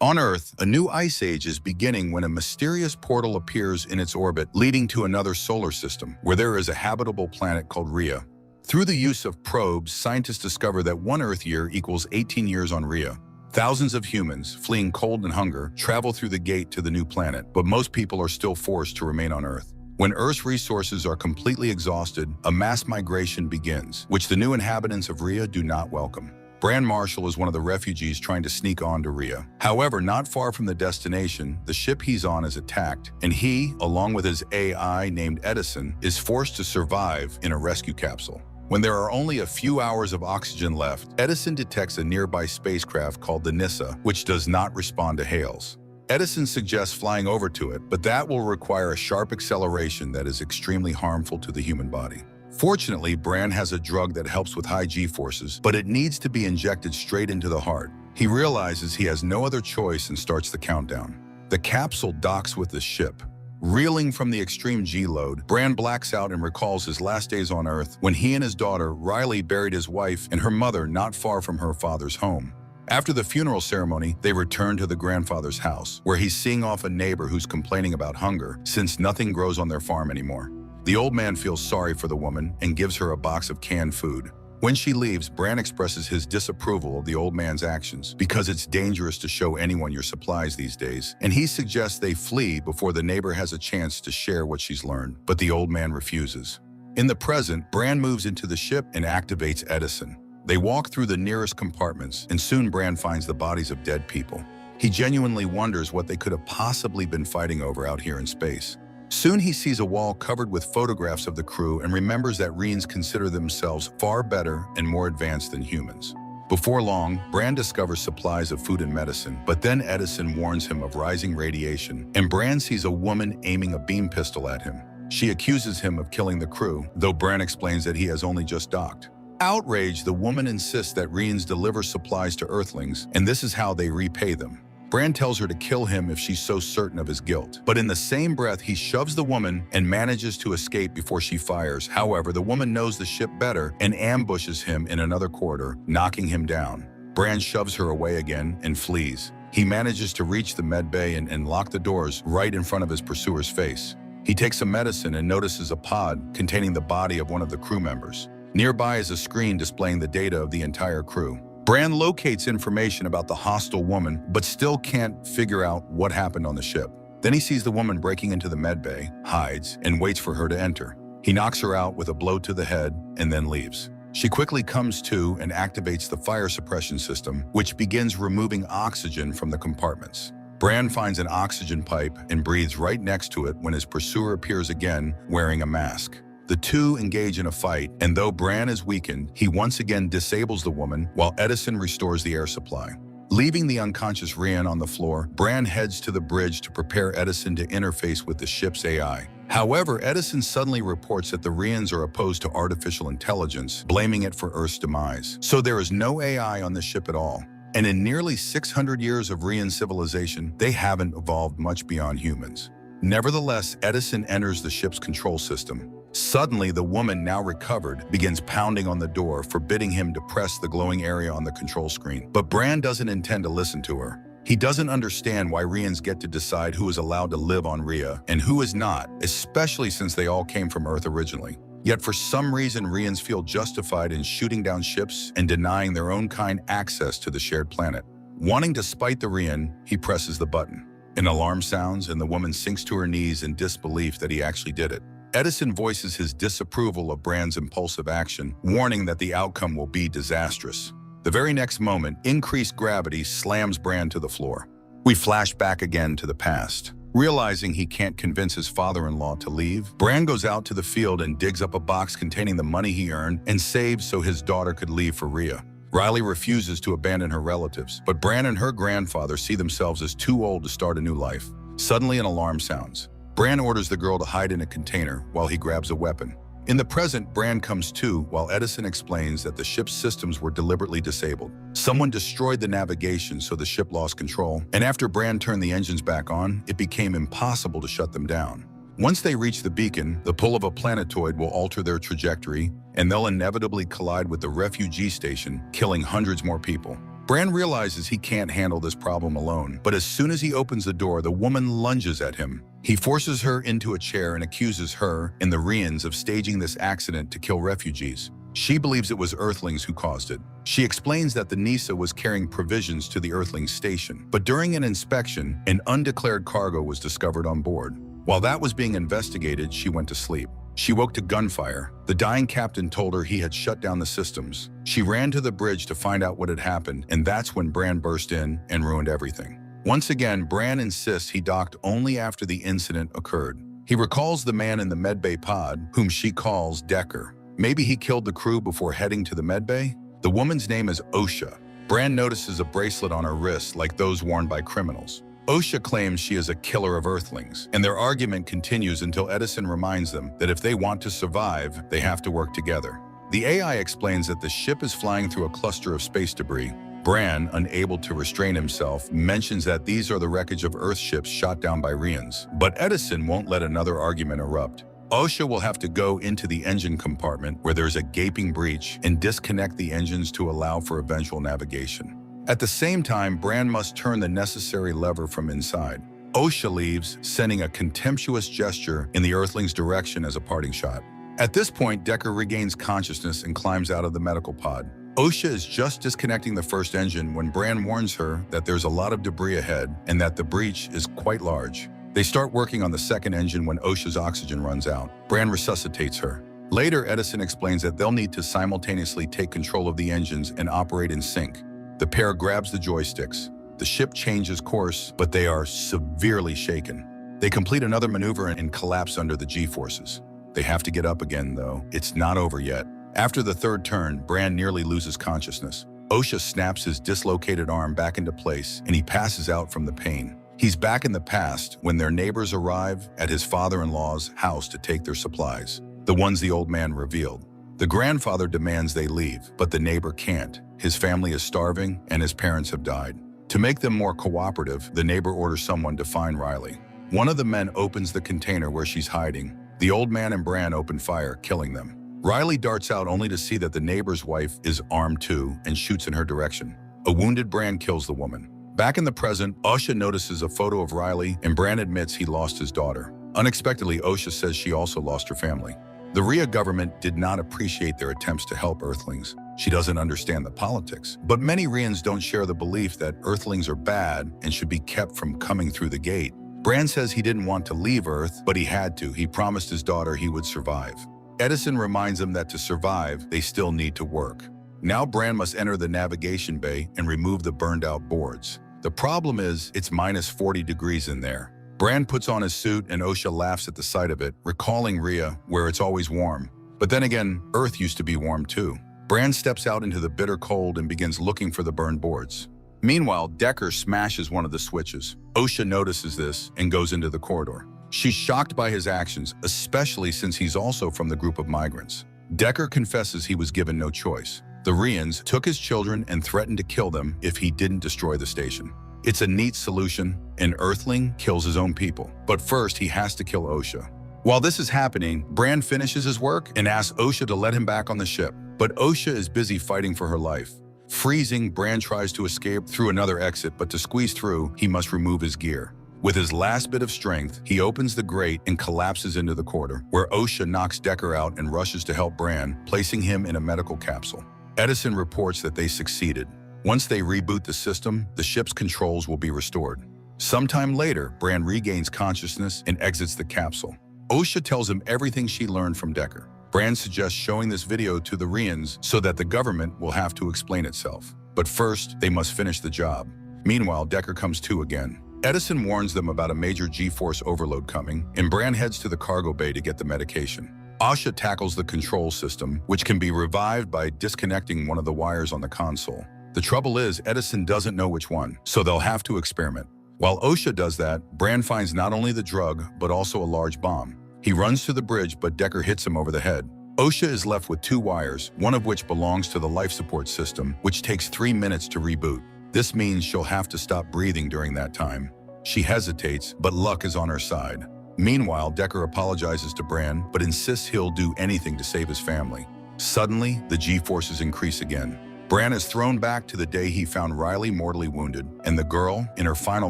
On Earth, a new ice age is beginning when a mysterious portal appears in its orbit, leading to another solar system, where there is a habitable planet called Rhea. Through the use of probes, scientists discover that one Earth year equals 18 years on Rhea. Thousands of humans, fleeing cold and hunger, travel through the gate to the new planet, but most people are still forced to remain on Earth. When Earth's resources are completely exhausted, a mass migration begins, which the new inhabitants of Rhea do not welcome. Brand Marshall is one of the refugees trying to sneak onto Rhea. However, not far from the destination, the ship he's on is attacked, and he, along with his AI named Edison, is forced to survive in a rescue capsule. When there are only a few hours of oxygen left, Edison detects a nearby spacecraft called the Nissa, which does not respond to hails. Edison suggests flying over to it, but that will require a sharp acceleration that is extremely harmful to the human body. Fortunately, Brand has a drug that helps with high G-forces, but it needs to be injected straight into the heart. He realizes he has no other choice and starts the countdown. The capsule docks with the ship. Reeling from the extreme G-load, Brand blacks out and recalls his last days on Earth when he and his daughter, Riley, buried his wife and her mother not far from her father's home. After the funeral ceremony, they return to the grandfather's house, where he's seeing off a neighbor who's complaining about hunger since nothing grows on their farm anymore. The old man feels sorry for the woman and gives her a box of canned food. When she leaves, Brand expresses his disapproval of the old man's actions because it's dangerous to show anyone your supplies these days, and he suggests they flee before the neighbor has a chance to share what she's learned, but the old man refuses. In the present, Brand moves into the ship and activates Edison. They walk through the nearest compartments, and soon Brand finds the bodies of dead people. He genuinely wonders what they could have possibly been fighting over out here in space. Soon he sees a wall covered with photographs of the crew and remembers that Rians consider themselves far better and more advanced than humans. Before long, Brand discovers supplies of food and medicine, but then Edison warns him of rising radiation, and Brand sees a woman aiming a beam pistol at him. She accuses him of killing the crew, though Brand explains that he has only just docked. Outraged, the woman insists that Rians deliver supplies to Earthlings, and this is how they repay them. Brand tells her to kill him if she's so certain of his guilt. But in the same breath, he shoves the woman and manages to escape before she fires. However, the woman knows the ship better and ambushes him in another corridor, knocking him down. Brand shoves her away again and flees. He manages to reach the med bay and lock the doors right in front of his pursuer's face. He takes some medicine and notices a pod containing the body of one of the crew members. Nearby is a screen displaying the data of the entire crew. Brand locates information about the hostile woman, but still can't figure out what happened on the ship. Then he sees the woman breaking into the med bay, hides, and waits for her to enter. He knocks her out with a blow to the head and then leaves. She quickly comes to and activates the fire suppression system, which begins removing oxygen from the compartments. Brand finds an oxygen pipe and breathes right next to it when his pursuer appears again wearing a mask. The two engage in a fight, and though Brand is weakened, he once again disables the woman while Edison restores the air supply. Leaving the unconscious Rhian on the floor, Brand heads to the bridge to prepare Edison to interface with the ship's AI. However, Edison suddenly reports that the Rhians are opposed to artificial intelligence, blaming it for Earth's demise. So there is no AI on the ship at all. And in nearly 600 years of Rhian civilization, they haven't evolved much beyond humans. Nevertheless, Edison enters the ship's control system. Suddenly, the woman, now recovered, begins pounding on the door, forbidding him to press the glowing area on the control screen. But Brand doesn't intend to listen to her. He doesn't understand why Rhians get to decide who is allowed to live on Rhea and who is not, especially since they all came from Earth originally. Yet for some reason, Rhians feel justified in shooting down ships and denying their own kind access to the shared planet. Wanting to spite the Rhian, he presses the button. An alarm sounds and the woman sinks to her knees in disbelief that he actually did it. Edison voices his disapproval of Brand's impulsive action, warning that the outcome will be disastrous. The very next moment, increased gravity slams Brand to the floor. We flash back again to the past. Realizing he can't convince his father-in-law to leave, Brand goes out to the field and digs up a box containing the money he earned and saves so his daughter could leave for Rhea. Riley refuses to abandon her relatives, but Brand and her grandfather see themselves as too old to start a new life. Suddenly, an alarm sounds. Brand orders the girl to hide in a container while he grabs a weapon. In the present, Brand comes to while Edison explains that the ship's systems were deliberately disabled. Someone destroyed the navigation so the ship lost control, and after Brand turned the engines back on, it became impossible to shut them down. Once they reach the beacon, the pull of a planetoid will alter their trajectory, and they'll inevitably collide with the refugee station, killing hundreds more people. Bran realizes he can't handle this problem alone, but as soon as he opens the door, the woman lunges at him. He forces her into a chair and accuses her and the Rians of staging this accident to kill refugees. She believes it was Earthlings who caused it. She explains that the Nisa was carrying provisions to the Earthlings station, but during an inspection, an undeclared cargo was discovered on board. While that was being investigated, she went to sleep. She woke to gunfire. The dying captain told her he had shut down the systems. She ran to the bridge to find out what had happened, and that's when Bran burst in and ruined everything. Once again, Bran insists he docked only after the incident occurred. He recalls the man in the medbay pod, whom she calls Decker. Maybe he killed the crew before heading to the medbay? The woman's name is Osha. Bran notices a bracelet on her wrist like those worn by criminals. Osha claims she is a killer of Earthlings, and their argument continues until Edison reminds them that if they want to survive, they have to work together. The AI explains that the ship is flying through a cluster of space debris. Bran, unable to restrain himself, mentions that these are the wreckage of Earth ships shot down by Rians. But Edison won't let another argument erupt. Osha will have to go into the engine compartment where there's a gaping breach and disconnect the engines to allow for eventual navigation. At the same time, Bran must turn the necessary lever from inside. Osha leaves, sending a contemptuous gesture in the Earthling's direction as a parting shot. At this point, Decker regains consciousness and climbs out of the medical pod. Osha is just disconnecting the first engine when Bran warns her that there's a lot of debris ahead and that the breach is quite large. They start working on the second engine when Osha's oxygen runs out. Bran resuscitates her. Later, Edison explains that they'll need to simultaneously take control of the engines and operate in sync. The pair grabs the joysticks. The ship changes course, but they are severely shaken. They complete another maneuver and collapse under the G-forces. They have to get up again, though. It's not over yet. After the third turn, Bran nearly loses consciousness. Osha snaps his dislocated arm back into place, and he passes out from the pain. He's back in the past when their neighbors arrive at his father-in-law's house to take their supplies, the ones the old man revealed. The grandfather demands they leave, but the neighbor can't. His family is starving, and his parents have died. To make them more cooperative, the neighbor orders someone to find Riley. One of the men opens the container where she's hiding. The old man and Bran open fire, killing them. Riley darts out only to see that the neighbor's wife is armed too and shoots in her direction. A wounded Bran kills the woman. Back in the present, Osha notices a photo of Riley, and Bran admits he lost his daughter. Unexpectedly, Osha says she also lost her family. The Rhea government did not appreciate their attempts to help Earthlings. She doesn't understand the politics. But many Rians don't share the belief that Earthlings are bad and should be kept from coming through the gate. Bran says he didn't want to leave Earth, but he had to. He promised his daughter he would survive. Edison reminds him that to survive, they still need to work. Now Bran must enter the navigation bay and remove the burned-out boards. The problem is, it's minus 40 degrees in there. Bran puts on his suit and Osha laughs at the sight of it, recalling Rhea, where it's always warm. But then again, Earth used to be warm too. Bran steps out into the bitter cold and begins looking for the burned boards. Meanwhile, Decker smashes one of the switches. Osha notices this and goes into the corridor. She's shocked by his actions, especially since he's also from the group of migrants. Decker confesses he was given no choice. The Rians took his children and threatened to kill them if he didn't destroy the station. It's a neat solution. An Earthling kills his own people. But first, he has to kill Osha. While this is happening, Bran finishes his work and asks Osha to let him back on the ship. But Osha is busy fighting for her life. Freezing, Bran tries to escape through another exit, but to squeeze through, he must remove his gear. With his last bit of strength, he opens the grate and collapses into the corridor, where Osha knocks Decker out and rushes to help Bran, placing him in a medical capsule. Edison reports that they succeeded. Once they reboot the system, the ship's controls will be restored. Sometime later, Bran regains consciousness and exits the capsule. Osha tells him everything she learned from Decker. Bran suggests showing this video to the Rians so that the government will have to explain itself. But first, they must finish the job. Meanwhile, Decker comes to again. Edison warns them about a major G-force overload coming, and Bran heads to the cargo bay to get the medication. Osha tackles the control system, which can be revived by disconnecting one of the wires on the console. The trouble is, Edison doesn't know which one, so they'll have to experiment. While Osha does that, Bran finds not only the drug, but also a large bomb. He runs to the bridge, but Decker hits him over the head. Osha is left with 2 wires, one of which belongs to the life support system, which takes 3 minutes to reboot. This means she'll have to stop breathing during that time. She hesitates, but luck is on her side. Meanwhile, Decker apologizes to Bran, but insists he'll do anything to save his family. Suddenly, the G-forces increase again. Bran is thrown back to the day he found Riley mortally wounded, and the girl, in her final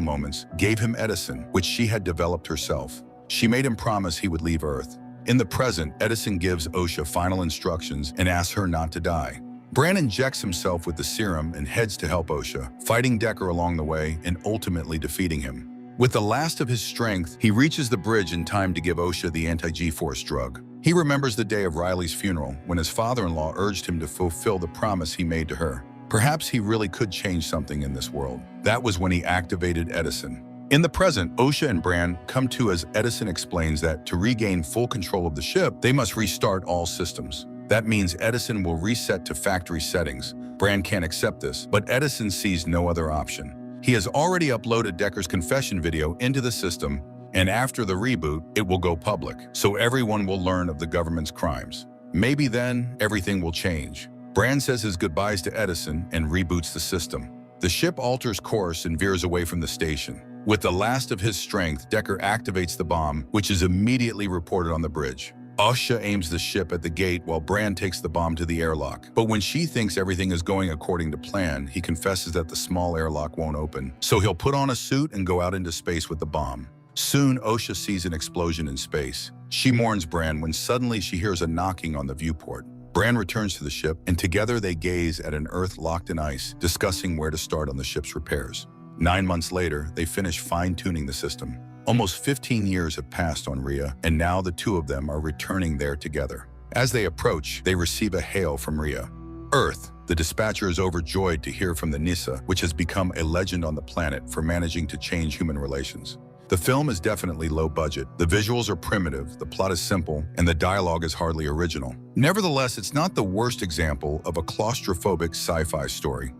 moments, gave him Edison, which she had developed herself. She made him promise he would leave Earth. In the present, Edison gives Osha final instructions and asks her not to die. Bran injects himself with the serum and heads to help Osha, fighting Decker along the way and ultimately defeating him. With the last of his strength, he reaches the bridge in time to give Osha the anti-G-force drug. He remembers the day of Riley's funeral when his father-in-law urged him to fulfill the promise he made to her. Perhaps he really could change something in this world. That was when he activated Edison. In the present, Osha and Bran come to as Edison explains that to regain full control of the ship, they must restart all systems. That means Edison will reset to factory settings. Bran can't accept this, but Edison sees no other option. He has already uploaded Decker's confession video into the system, and after the reboot, it will go public, so everyone will learn of the government's crimes. Maybe then, everything will change. Bran says his goodbyes to Edison and reboots the system. The ship alters course and veers away from the station. With the last of his strength, Decker activates the bomb, which is immediately reported on the bridge. Osha aims the ship at the gate while Bran takes the bomb to the airlock. But when she thinks everything is going according to plan, he confesses that the small airlock won't open. So he'll put on a suit and go out into space with the bomb. Soon, Osha sees an explosion in space. She mourns Bran when suddenly she hears a knocking on the viewport. Bran returns to the ship, and together they gaze at an Earth locked in ice, discussing where to start on the ship's repairs. 9 months later, they finish fine-tuning the system. Almost 15 years have passed on Rhea, and now the two of them are returning there together. As they approach, they receive a hail from Rhea. Earth, the dispatcher is overjoyed to hear from the Nissa, which has become a legend on the planet for managing to change human relations. The film is definitely low budget, the visuals are primitive, the plot is simple, and the dialogue is hardly original. Nevertheless, it's not the worst example of a claustrophobic sci-fi story.